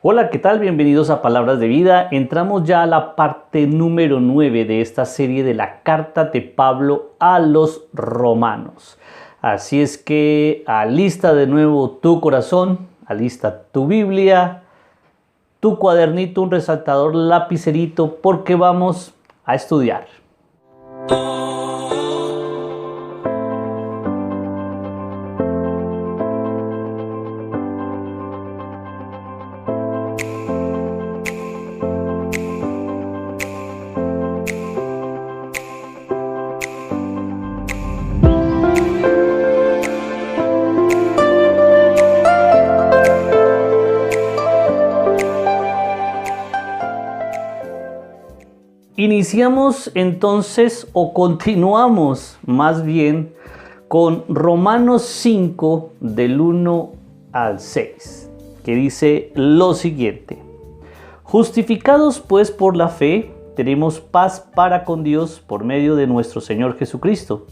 Hola, ¿qué tal? Bienvenidos a Palabras de Vida. Entramos ya a la parte número 9 de esta serie de la carta de Pablo a los romanos. Así es que alista de nuevo tu corazón, alista tu Biblia, tu cuadernito, un resaltador, lapicerito, porque vamos a estudiar. Iniciamos entonces o continuamos más bien con Romanos 5 del 1 al 6, que dice lo siguiente: justificados pues por la fe, tenemos paz para con Dios por medio de nuestro Señor Jesucristo,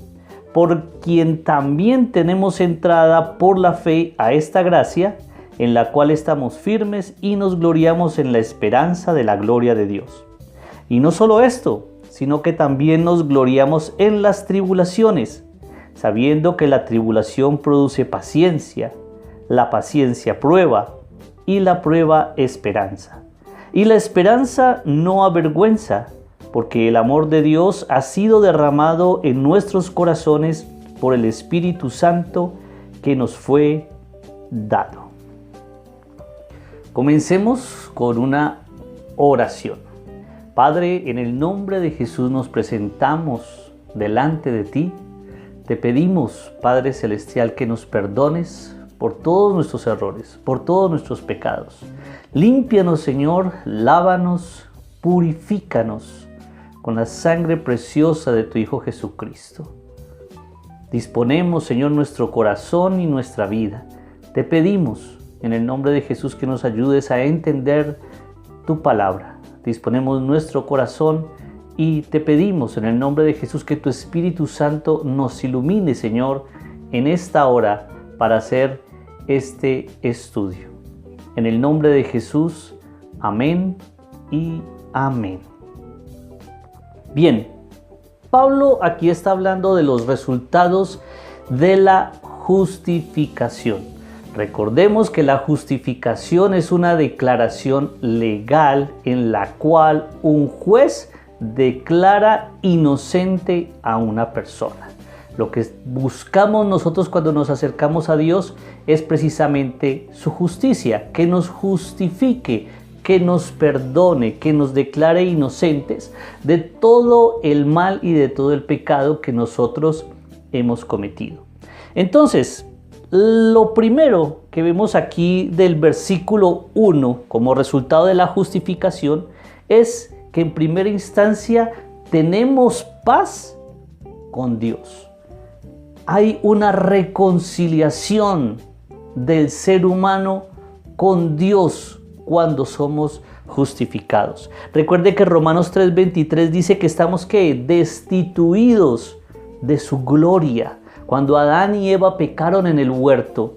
por quien también tenemos entrada por la fe a esta gracia, en la cual estamos firmes y nos gloriamos en la esperanza de la gloria de Dios. Y no solo esto, sino que también nos gloriamos en las tribulaciones, sabiendo que la tribulación produce paciencia, la paciencia prueba, y la prueba esperanza. Y la esperanza no avergüenza, porque el amor de Dios ha sido derramado en nuestros corazones por el Espíritu Santo que nos fue dado. Comencemos con una oración. Padre, en el nombre de Jesús nos presentamos delante de ti. Te pedimos, Padre Celestial, que nos perdones por todos nuestros errores, por todos nuestros pecados. Límpianos, Señor, lávanos, purifícanos con la sangre preciosa de tu Hijo Jesucristo. Disponemos, Señor, nuestro corazón y nuestra vida. Te pedimos, en el nombre de Jesús, que nos ayudes a entender tu palabra. Disponemos nuestro corazón y te pedimos en el nombre de Jesús que tu Espíritu Santo nos ilumine, Señor, en esta hora para hacer este estudio. En el nombre de Jesús, amén y amén. Bien, Pablo aquí está hablando de los resultados de la justificación. Recordemos que la justificación es una declaración legal en la cual un juez declara inocente a una persona. Lo que buscamos nosotros cuando nos acercamos a Dios es precisamente su justicia, que nos justifique, que nos perdone, que nos declare inocentes de todo el mal y de todo el pecado que nosotros hemos cometido. Entonces, lo primero que vemos aquí del versículo 1 como resultado de la justificación es que en primera instancia tenemos paz con Dios. Hay una reconciliación del ser humano con Dios cuando somos justificados. Recuerde que Romanos 3:23 dice que estamos destituidos de su gloria. Cuando Adán y Eva pecaron en el huerto,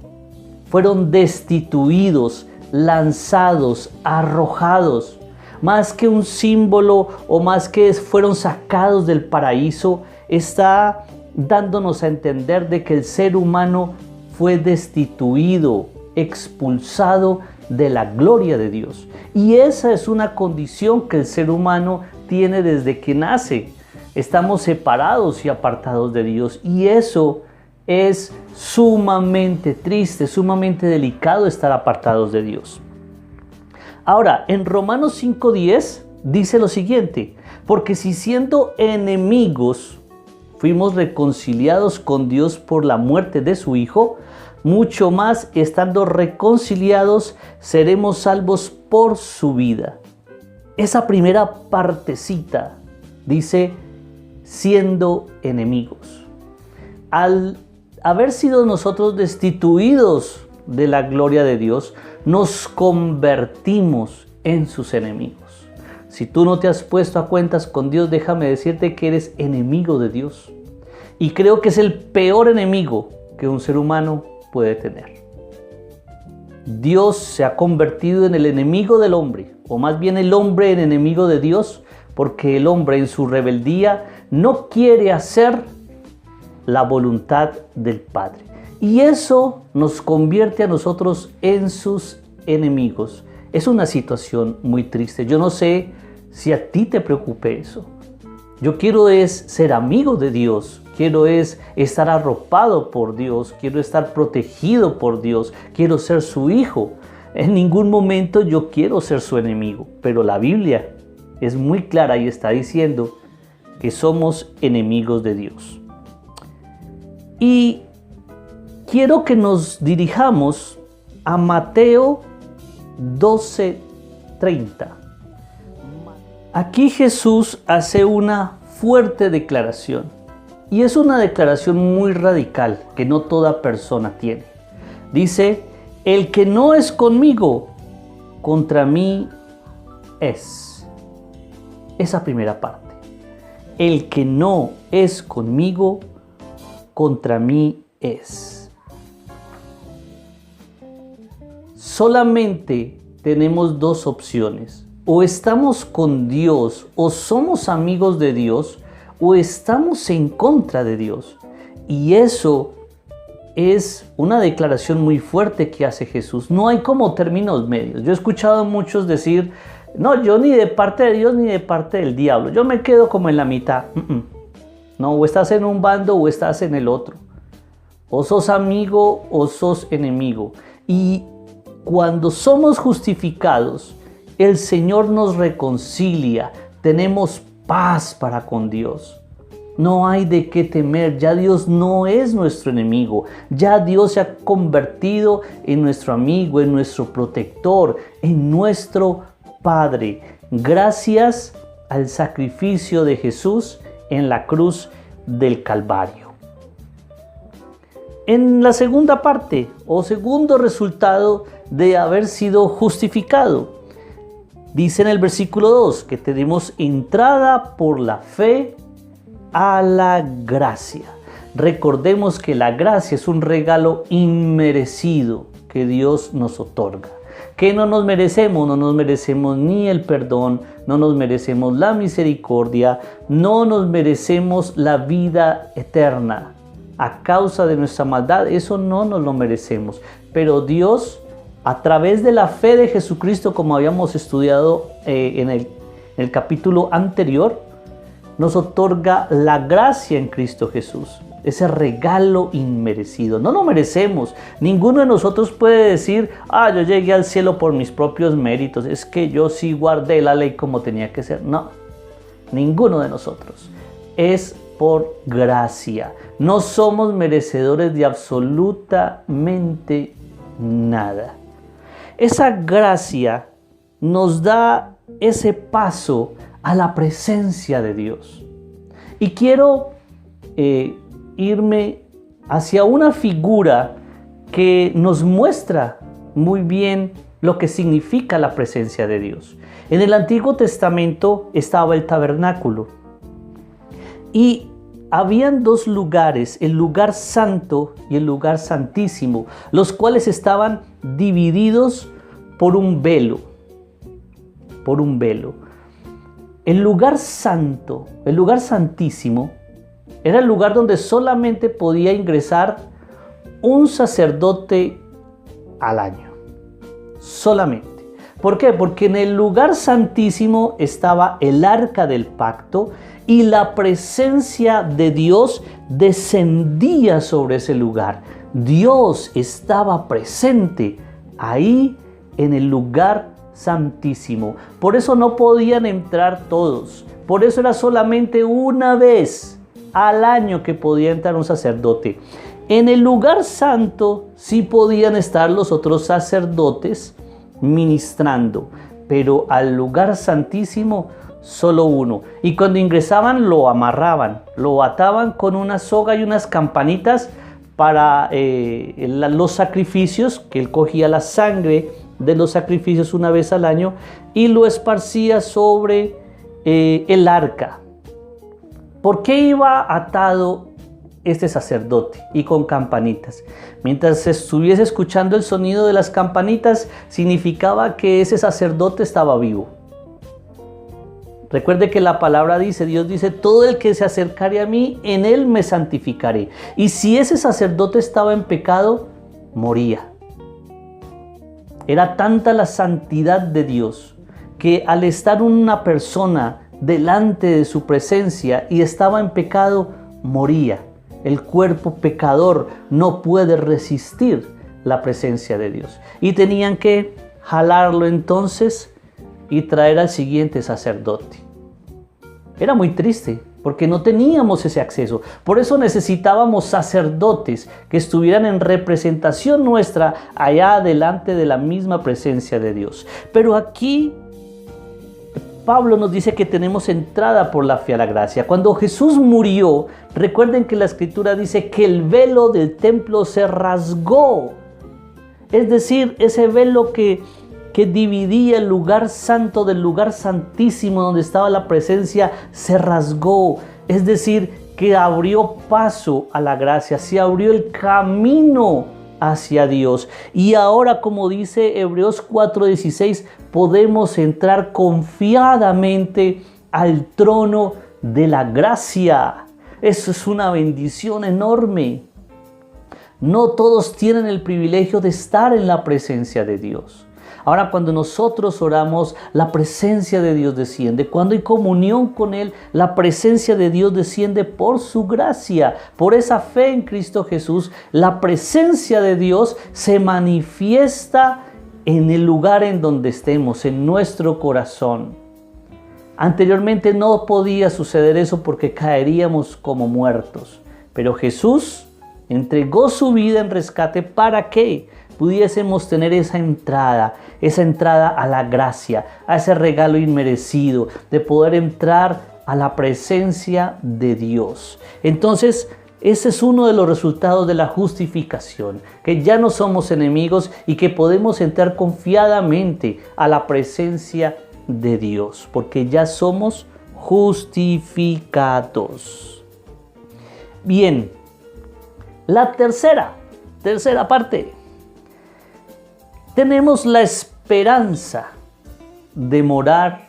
fueron destituidos, lanzados, arrojados. Más que un símbolo o más que fueron sacados del paraíso, está dándonos a entender de que el ser humano fue destituido, expulsado de la gloria de Dios. Y esa es una condición que el ser humano tiene desde que nace. Estamos separados y apartados de Dios, y eso es sumamente triste, sumamente delicado estar apartados de Dios. Ahora, en Romanos 5:10 dice lo siguiente: porque si siendo enemigos fuimos reconciliados con Dios por la muerte de su Hijo, mucho más estando reconciliados seremos salvos por su vida. Esa primera partecita dice siendo enemigos. Al haber sido nosotros destituidos de la gloria de Dios, nos convertimos en sus enemigos. Si tú no te has puesto a cuentas con Dios, déjame decirte que eres enemigo de Dios. Y creo que es el peor enemigo que un ser humano puede tener. Dios se ha convertido en el enemigo del hombre, o más bien el hombre en enemigo de Dios, porque el hombre en su rebeldía no quiere hacer la voluntad del Padre. Y eso nos convierte a nosotros en sus enemigos. Es una situación muy triste. Yo no sé si a ti te preocupe eso. Yo quiero ser amigo de Dios, quiero estar arropado por Dios, quiero estar protegido por Dios, quiero ser su hijo. En ningún momento yo quiero ser su enemigo, pero la Biblia es muy clara y está diciendo que somos enemigos de Dios. Y quiero que nos dirijamos a Mateo 12:30. Aquí Jesús hace una fuerte declaración, y es una declaración muy radical que no toda persona tiene. Dice: el que no es conmigo, contra mí es. Esa primera parte. El que no es conmigo, contra mí es. Solamente tenemos dos opciones. O estamos con Dios, o somos amigos de Dios, o estamos en contra de Dios. Y eso es una declaración muy fuerte que hace Jesús. No hay como términos medios. Yo he escuchado a muchos decir: no, yo ni de parte de Dios ni de parte del diablo. Yo me quedo como en la mitad. No, o estás en un bando o estás en el otro. O sos amigo o sos enemigo. Y cuando somos justificados, el Señor nos reconcilia, tenemos paz para con Dios. No hay de qué temer, ya Dios no es nuestro enemigo, ya Dios se ha convertido en nuestro amigo, en nuestro protector, en nuestro Padre. Gracias al sacrificio de Jesús en la cruz del Calvario. En la segunda parte, o segundo resultado de haber sido justificado, dice en el versículo 2 que tenemos entrada por la fe a la gracia. Recordemos que la gracia es un regalo inmerecido que Dios nos otorga. Que no nos merecemos ni el perdón, no nos merecemos la misericordia, no nos merecemos la vida eterna. A causa de nuestra maldad, eso no nos lo merecemos. Pero Dios, a través de la fe de Jesucristo, como habíamos estudiado en el capítulo anterior, nos otorga la gracia en Cristo Jesús. Ese regalo inmerecido. No lo merecemos. Ninguno de nosotros puede decir: yo llegué al cielo por mis propios méritos. Es que yo sí guardé la ley como tenía que ser. No, ninguno de nosotros. Es por gracia. No somos merecedores de absolutamente nada. Esa gracia nos da ese paso a la presencia de Dios. Y quiero irme hacia una figura que nos muestra muy bien lo que significa la presencia de Dios. En el Antiguo Testamento estaba el tabernáculo. Y habían dos lugares, el lugar santo y el lugar santísimo, los cuales estaban divididos por un velo. El lugar santo, el lugar santísimo, era el lugar donde solamente podía ingresar un sacerdote al año. Solamente. ¿Por qué? Porque en el lugar santísimo estaba el arca del pacto y la presencia de Dios descendía sobre ese lugar. Dios estaba presente ahí en el lugar santísimo. Por eso no podían entrar todos. Por eso era solamente una vez al año que podía entrar un sacerdote. En el lugar santo sí podían estar los otros sacerdotes ministrando, pero al lugar santísimo solo uno. Y cuando ingresaban lo amarraban, lo ataban con una soga y unas campanitas para los sacrificios, que él cogía la sangre de los sacrificios una vez al año y lo esparcía sobre el arca. ¿Por qué iba atado este sacerdote y con campanitas. Mientras estuviese escuchando el sonido de las campanitas, significaba que ese sacerdote estaba vivo. Recuerde que la palabra dice, Dios dice, todo el que se acercare a mí, en él me santificaré. Y si ese sacerdote estaba en pecado, moría. Era tanta la santidad de Dios que al estar una persona delante de su presencia y estaba en pecado, moría. El cuerpo pecador no puede resistir la presencia de Dios. Y tenían que jalarlo entonces y traer al siguiente sacerdote. Era muy triste porque no teníamos ese acceso. Por eso necesitábamos sacerdotes que estuvieran en representación nuestra allá delante de la misma presencia de Dios. Pero aquí Pablo nos dice que tenemos entrada por la fe a la gracia. Cuando Jesús murió, recuerden que la Escritura dice que el velo del templo se rasgó. Es decir, ese velo que dividía el lugar santo del lugar santísimo donde estaba la presencia se rasgó. Es decir, que abrió paso a la gracia, se abrió el camino hacia Dios. Y ahora, como dice Hebreos 4:16, podemos entrar confiadamente al trono de la gracia. Eso es una bendición enorme. No todos tienen el privilegio de estar en la presencia de Dios. Ahora, cuando nosotros oramos, la presencia de Dios desciende. Cuando hay comunión con Él, la presencia de Dios desciende por su gracia. Por esa fe en Cristo Jesús, la presencia de Dios se manifiesta en el lugar en donde estemos, en nuestro corazón. Anteriormente no podía suceder eso porque caeríamos como muertos. Pero Jesús entregó su vida en rescate. ¿Para qué? Pudiésemos tener esa entrada a la gracia, a ese regalo inmerecido, de poder entrar a la presencia de Dios. Entonces, ese es uno de los resultados de la justificación, que ya no somos enemigos y que podemos entrar confiadamente a la presencia de Dios, porque ya somos justificados. Bien, la tercera parte. Tenemos la esperanza de morar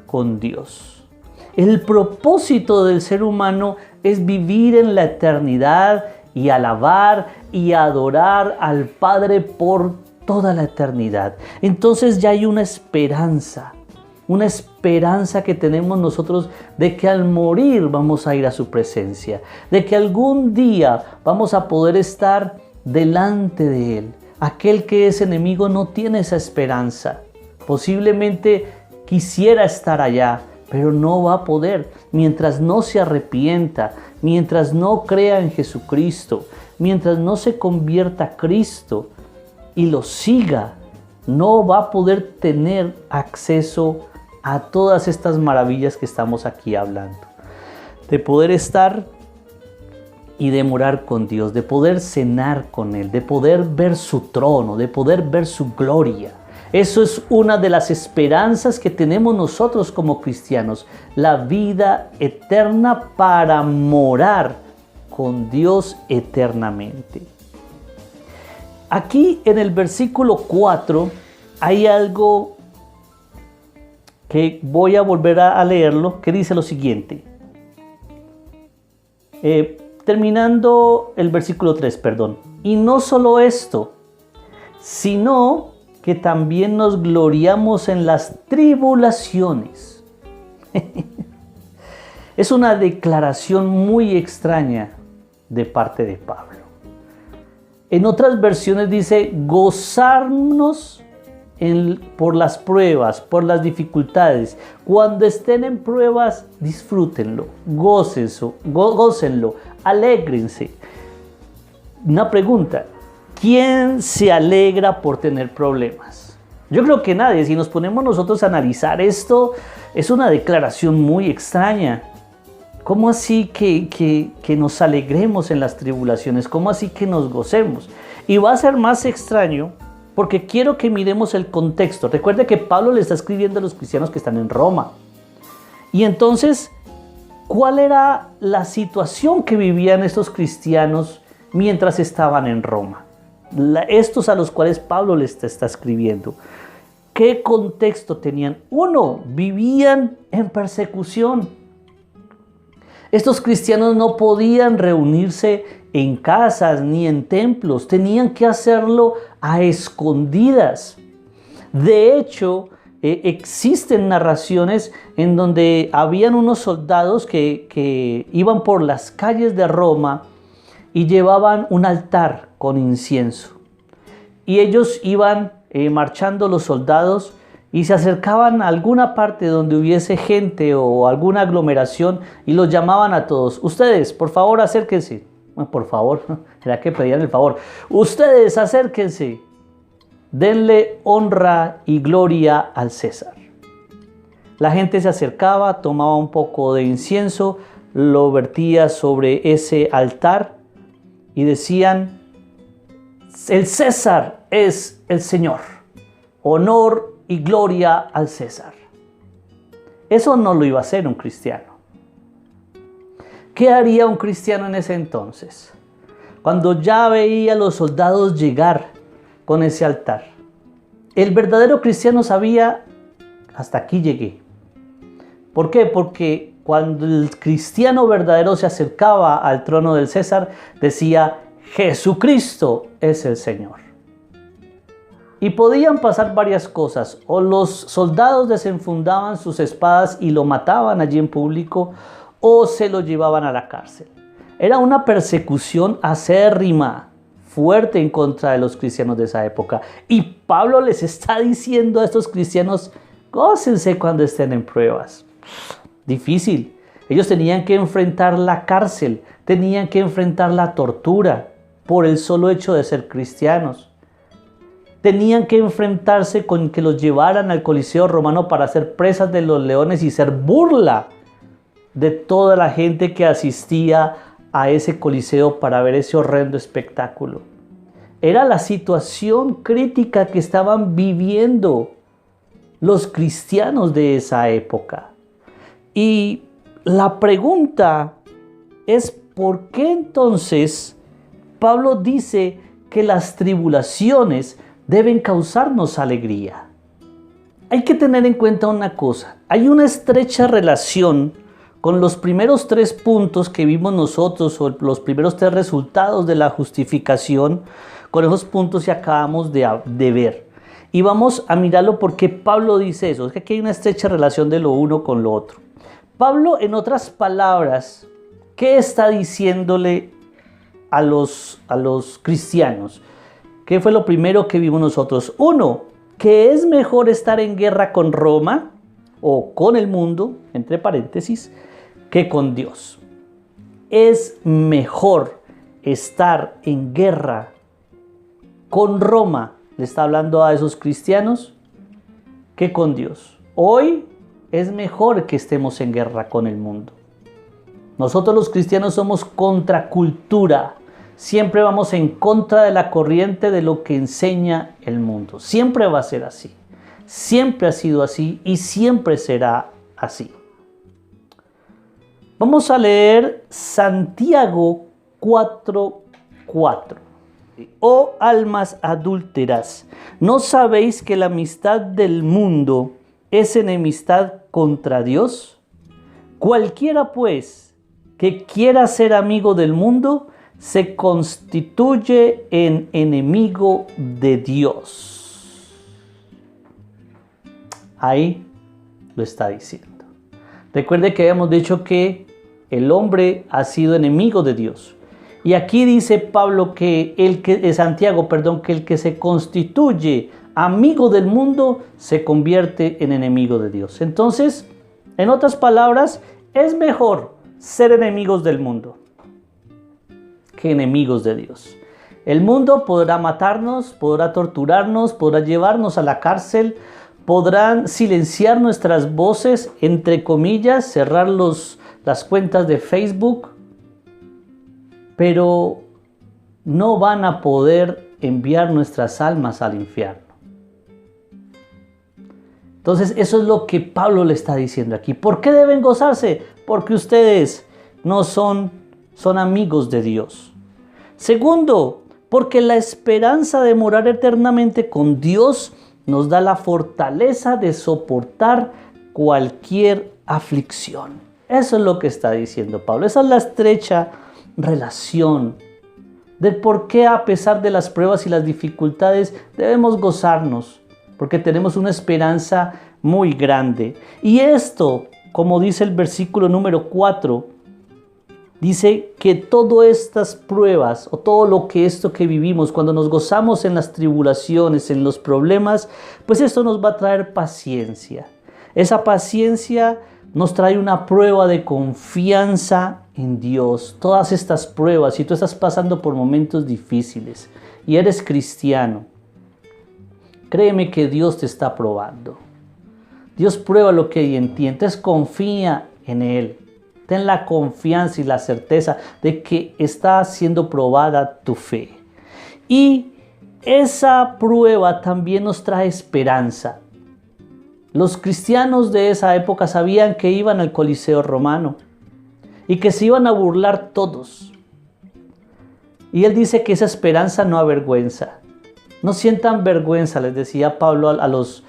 con Dios. El propósito del ser humano es vivir en la eternidad y alabar y adorar al Padre por toda la eternidad. Entonces ya hay una esperanza que tenemos nosotros de que al morir vamos a ir a su presencia, de que algún día vamos a poder estar delante de Él. Aquel que es enemigo no tiene esa esperanza. Posiblemente quisiera estar allá, pero no va a poder. Mientras no se arrepienta, mientras no crea en Jesucristo, mientras no se convierta a Cristo y lo siga, no va a poder tener acceso a todas estas maravillas que estamos aquí hablando. De poder estar y de morar con Dios, de poder cenar con Él, de poder ver su trono, de poder ver su gloria. Eso es una de las esperanzas que tenemos nosotros como cristianos, la vida eterna para morar con Dios eternamente. Aquí en el versículo 4 hay algo que voy a volver a leerlo, que dice lo siguiente. Terminando el versículo 3, Y no solo esto, sino que también nos gloriamos en las tribulaciones. Es una declaración muy extraña de parte de Pablo. En otras versiones dice gozarnos por las pruebas, por las dificultades. Cuando estén en pruebas, disfrútenlo, gócenlo, alégrense. Una pregunta: ¿quién se alegra por tener problemas? Yo creo que nadie. Si nos ponemos nosotros a analizar esto, es una declaración muy extraña. ¿Cómo así que nos alegremos en las tribulaciones? ¿Cómo así que nos gocemos? Y va a ser más extraño porque quiero que miremos el contexto. Recuerde que Pablo le está escribiendo a los cristianos que están en Roma. Y entonces ¿Cuál era la situación que vivían estos cristianos mientras estaban en Roma? Estos a los cuales Pablo les está escribiendo. ¿Qué contexto tenían? Uno, vivían en persecución. Estos cristianos no podían reunirse en casas ni en templos, tenían que hacerlo a escondidas. De hecho, existen narraciones en donde habían unos soldados que iban por las calles de Roma y llevaban un altar con incienso. Y ellos iban marchando los soldados y se acercaban a alguna parte donde hubiese gente o alguna aglomeración y los llamaban a todos. Ustedes, por favor, acérquense. Bueno, por favor, era que pedían el favor. Ustedes, acérquense. Denle honra y gloria al César. La gente se acercaba, tomaba un poco de incienso, lo vertía sobre ese altar y decían: el César es el Señor. Honor y gloria al César. Eso no lo iba a hacer un cristiano. ¿Qué haría un cristiano en ese entonces? Cuando ya veía a los soldados llegar con ese altar. El verdadero cristiano sabía: hasta aquí llegué. ¿Por qué? Porque cuando el cristiano verdadero se acercaba al trono del César, decía: Jesucristo es el Señor. Y podían pasar varias cosas. O los soldados desenfundaban sus espadas y lo mataban allí en público, o se lo llevaban a la cárcel. Era una persecución acérrima, fuerte en contra de los cristianos de esa época. Y Pablo les está diciendo a estos cristianos: gócense cuando estén en pruebas. Difícil. Ellos tenían que enfrentar la cárcel, tenían que enfrentar la tortura por el solo hecho de ser cristianos. Tenían que enfrentarse con que los llevaran al Coliseo romano para ser presas de los leones y ser burla de toda la gente que asistía a ese Coliseo para ver ese horrendo espectáculo. Era la situación crítica que estaban viviendo los cristianos de esa época. Y la pregunta es: ¿por qué entonces Pablo dice que las tribulaciones deben causarnos alegría? Hay que tener en cuenta una cosa. Hay una estrecha relación con los primeros 3 puntos que vimos nosotros, o los primeros 3 resultados de la justificación, con esos puntos que acabamos de ver. Y vamos a mirarlo porque Pablo dice eso. Es que aquí hay una estrecha relación de lo uno con lo otro. Pablo, en otras palabras, ¿qué está diciéndole a los cristianos? ¿Qué fue lo primero que vimos nosotros? Uno, que es mejor estar en guerra con Roma o con el mundo, entre paréntesis, que con Dios. Es mejor estar en guerra con Roma, le está hablando a esos cristianos, que con Dios. Hoy es mejor que estemos en guerra con el mundo. Nosotros los cristianos somos contracultura. Siempre vamos en contra de la corriente de lo que enseña el mundo. Siempre va a ser así. Siempre ha sido así y siempre será así. Vamos a leer Santiago 4:4. Oh almas adúlteras, ¿no sabéis que la amistad del mundo es enemistad contra Dios? Cualquiera pues que quiera ser amigo del mundo se constituye en enemigo de Dios. Ahí lo está diciendo. Recuerde que habíamos dicho que el hombre ha sido enemigo de Dios. Y aquí dice Pablo que Santiago, que el que se constituye amigo del mundo se convierte en enemigo de Dios. Entonces, en otras palabras, es mejor ser enemigos del mundo que enemigos de Dios. El mundo podrá matarnos, podrá torturarnos, podrá llevarnos a la cárcel, podrán silenciar nuestras voces, entre comillas, cerrar las cuentas de Facebook, pero no van a poder enviar nuestras almas al infierno. Entonces, eso es lo que Pablo le está diciendo aquí. ¿Por qué deben gozarse? porque ustedes no son amigos de Dios. Segundo, porque la esperanza de morar eternamente con Dios nos da la fortaleza de soportar cualquier aflicción. Eso es lo que está diciendo Pablo. Esa es la estrecha relación del por qué, a pesar de las pruebas y las dificultades, debemos gozarnos, porque tenemos una esperanza muy grande. Y esto, como dice el versículo número 4, dice que todas estas pruebas o todo lo que esto que vivimos, cuando nos gozamos en las tribulaciones, en los problemas, pues esto nos va a traer paciencia. Esa paciencia nos trae una prueba de confianza en Dios. Todas estas pruebas, si tú estás pasando por momentos difíciles y eres cristiano, créeme que Dios te está probando. Dios prueba lo que hay en ti, entonces confía en Él. Ten la confianza y la certeza de que está siendo probada tu fe. Y esa prueba también nos trae esperanza. Los cristianos de esa época sabían que iban al Coliseo romano y que se iban a burlar todos. Y él dice que esa esperanza no avergüenza. No sientan vergüenza, les decía Pablo a los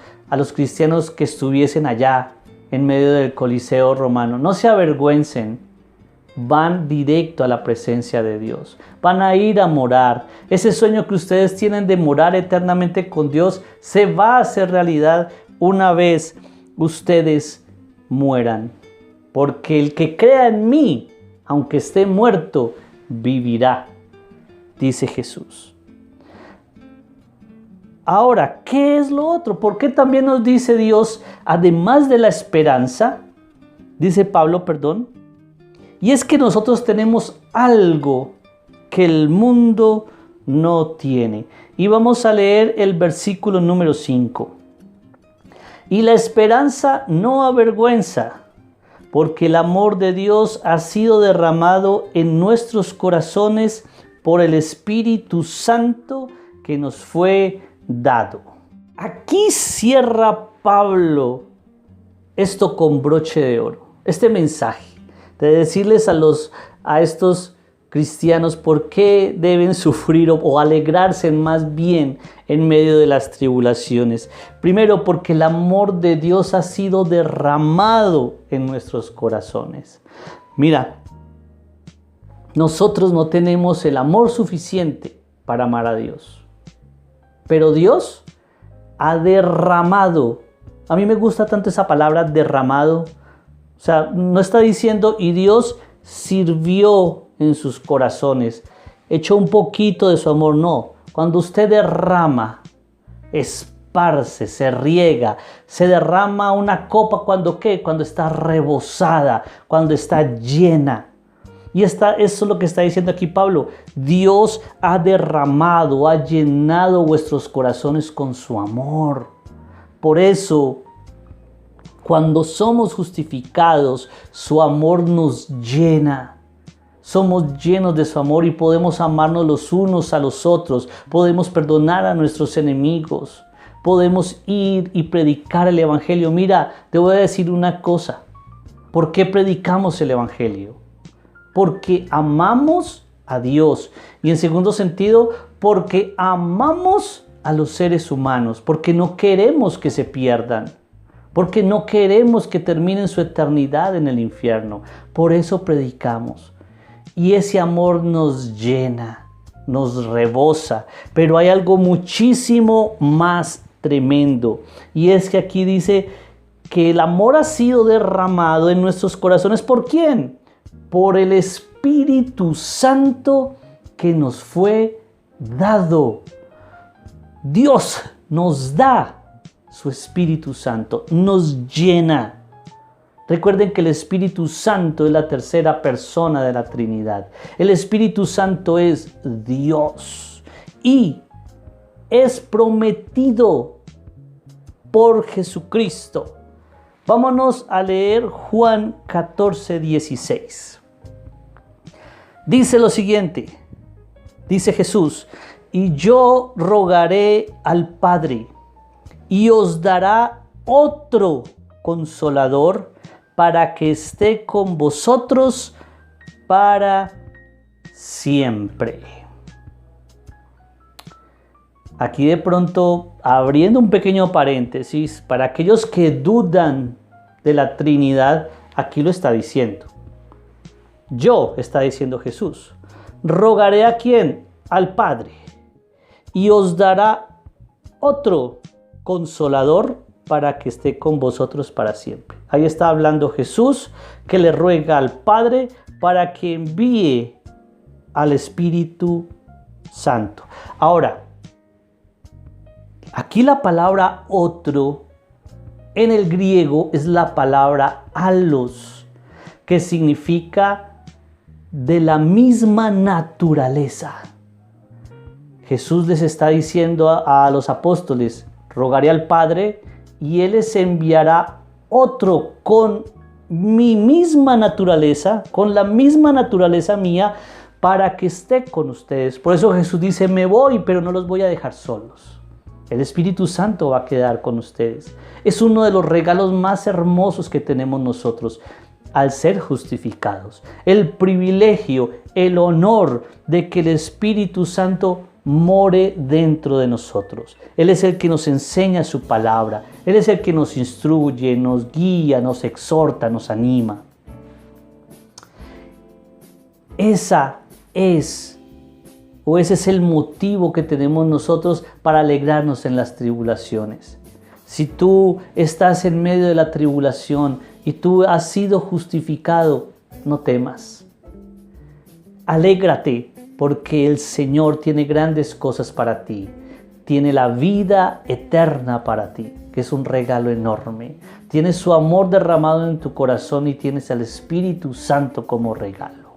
cristianos que estuviesen allá en medio del Coliseo romano. No se avergüencen, van directo a la presencia de Dios. Van a ir a morar. Ese sueño que ustedes tienen de morar eternamente con Dios se va a hacer realidad una vez ustedes mueran. Porque el que crea en mí, aunque esté muerto, vivirá, dice Jesús. Ahora, ¿qué es lo otro? ¿Por qué también nos dice Dios, además de la esperanza, dice Pablo, y es que nosotros tenemos algo que el mundo no tiene? Y vamos a leer el versículo número 5. Y la esperanza no avergüenza, porque el amor de Dios ha sido derramado en nuestros corazones por el Espíritu Santo que nos fue dado. Aquí cierra Pablo esto con broche de oro, este mensaje de decirles a estos cristianos por qué deben sufrir o alegrarse más bien en medio de las tribulaciones. Primero, porque el amor de Dios ha sido derramado en nuestros corazones. Mira, nosotros no tenemos el amor suficiente para amar a Dios, pero Dios ha derramado. A mí me gusta tanto esa palabra derramado. O sea, no está diciendo y Dios sirvió en sus corazones, echó un poquito de su amor. No, cuando usted derrama, esparce, se riega, se derrama una copa. ¿Cuando qué? Cuando está rebosada, cuando está llena. Y eso es lo que está diciendo aquí Pablo. Dios ha derramado, ha llenado vuestros corazones con su amor. Por eso, cuando somos justificados, su amor nos llena. Somos llenos de su amor y podemos amarnos los unos a los otros. Podemos perdonar a nuestros enemigos. Podemos ir y predicar el Evangelio. Mira, te voy a decir una cosa. ¿Por qué predicamos el Evangelio? Porque amamos a Dios. Y en segundo sentido, porque amamos a los seres humanos. Porque no queremos que se pierdan. Porque no queremos que terminen su eternidad en el infierno. Por eso predicamos. Y ese amor nos llena, nos rebosa. Pero hay algo muchísimo más tremendo. Y es que aquí dice que el amor ha sido derramado en nuestros corazones. ¿Por quién? Por el Espíritu Santo que nos fue dado. Dios nos da su Espíritu Santo, nos llena. Recuerden que el Espíritu Santo es la tercera persona de la Trinidad. El Espíritu Santo es Dios y es prometido por Jesucristo. Vámonos a leer Juan 14:16. Dice lo siguiente, dice Jesús: y yo rogaré al Padre y os dará otro Consolador para que esté con vosotros para siempre. Aquí de pronto, abriendo un pequeño paréntesis, para aquellos que dudan de la Trinidad, aquí lo está diciendo. Yo, está diciendo Jesús, rogaré a quién, al Padre, y os dará otro consolador para que esté con vosotros para siempre. Ahí está hablando Jesús, que le ruega al Padre para que envíe al Espíritu Santo. Ahora, aquí la palabra otro en el griego es la palabra allos, que significa de la misma naturaleza. Jesús les está diciendo a los apóstoles, rogaré al Padre y Él les enviará otro con mi misma naturaleza, con la misma naturaleza mía, para que esté con ustedes. Por eso Jesús dice, me voy, pero no los voy a dejar solos. El Espíritu Santo va a quedar con ustedes. Es uno de los regalos más hermosos que tenemos nosotros al ser justificados. El privilegio, el honor de que el Espíritu Santo more dentro de nosotros. Él es el que nos enseña su palabra. Él es el que nos instruye, nos guía, nos exhorta, nos anima. Ese es el motivo que tenemos nosotros para alegrarnos en las tribulaciones. Si tú estás en medio de la tribulación y tú has sido justificado, no temas. Alégrate porque el Señor tiene grandes cosas para ti. Tiene la vida eterna para ti, que es un regalo enorme. Tienes su amor derramado en tu corazón y tienes al Espíritu Santo como regalo.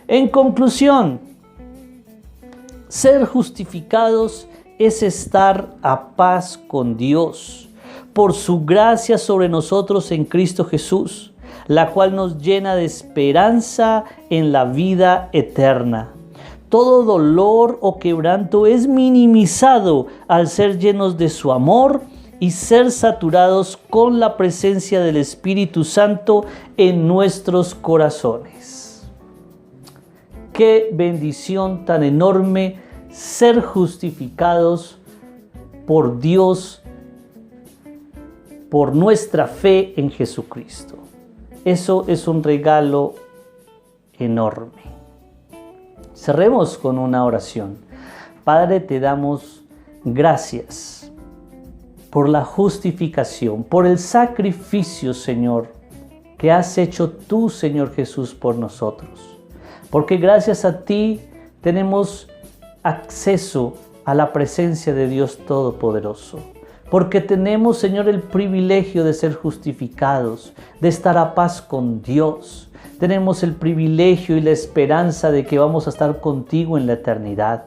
En conclusión, ser justificados es estar a paz con Dios por su gracia sobre nosotros en Cristo Jesús, la cual nos llena de esperanza en la vida eterna. Todo dolor o quebranto es minimizado al ser llenos de su amor y ser saturados con la presencia del Espíritu Santo en nuestros corazones. Qué bendición tan enorme ser justificados por Dios, por nuestra fe en Jesucristo. Eso es un regalo enorme. Cerremos con una oración. Padre, te damos gracias por la justificación, por el sacrificio, Señor, que has hecho tú, Señor Jesús, por nosotros. Porque gracias a ti tenemos acceso a la presencia de Dios Todopoderoso. Porque tenemos, Señor, el privilegio de ser justificados, de estar a paz con Dios. Tenemos el privilegio y la esperanza de que vamos a estar contigo en la eternidad.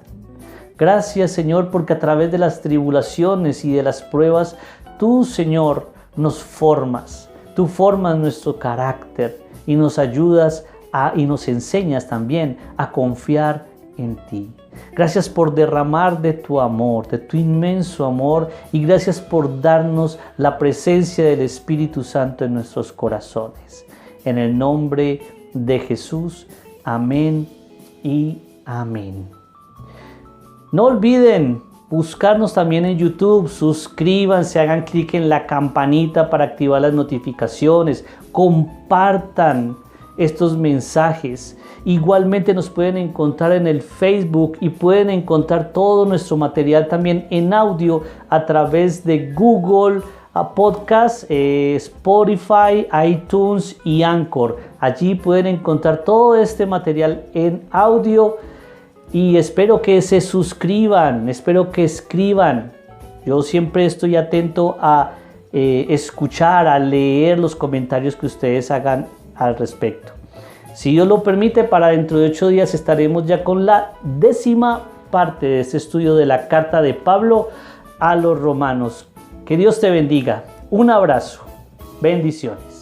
Gracias, Señor, porque a través de las tribulaciones y de las pruebas, tú, Señor, nos formas. Tú formas nuestro carácter y nos ayudas y nos enseñas también a confiar en ti. Gracias por derramar de tu amor, de tu inmenso amor, y gracias por darnos la presencia del Espíritu Santo en nuestros corazones. En el nombre de Jesús, amén y amén. No olviden buscarnos también en YouTube, suscríbanse, hagan clic en la campanita para activar las notificaciones, compartan estos mensajes. Igualmente nos pueden encontrar en el Facebook y pueden encontrar todo nuestro material también en audio a través de Google Podcast, Spotify, iTunes y Anchor. Allí pueden encontrar todo este material en audio y espero que se suscriban, espero que escriban. Yo siempre estoy atento a escuchar, a leer los comentarios que ustedes hagan al respecto. Si Dios lo permite, para dentro de 8 días estaremos ya con la 10ª parte de este estudio de la carta de Pablo a los romanos. Que Dios te bendiga. Un abrazo. Bendiciones.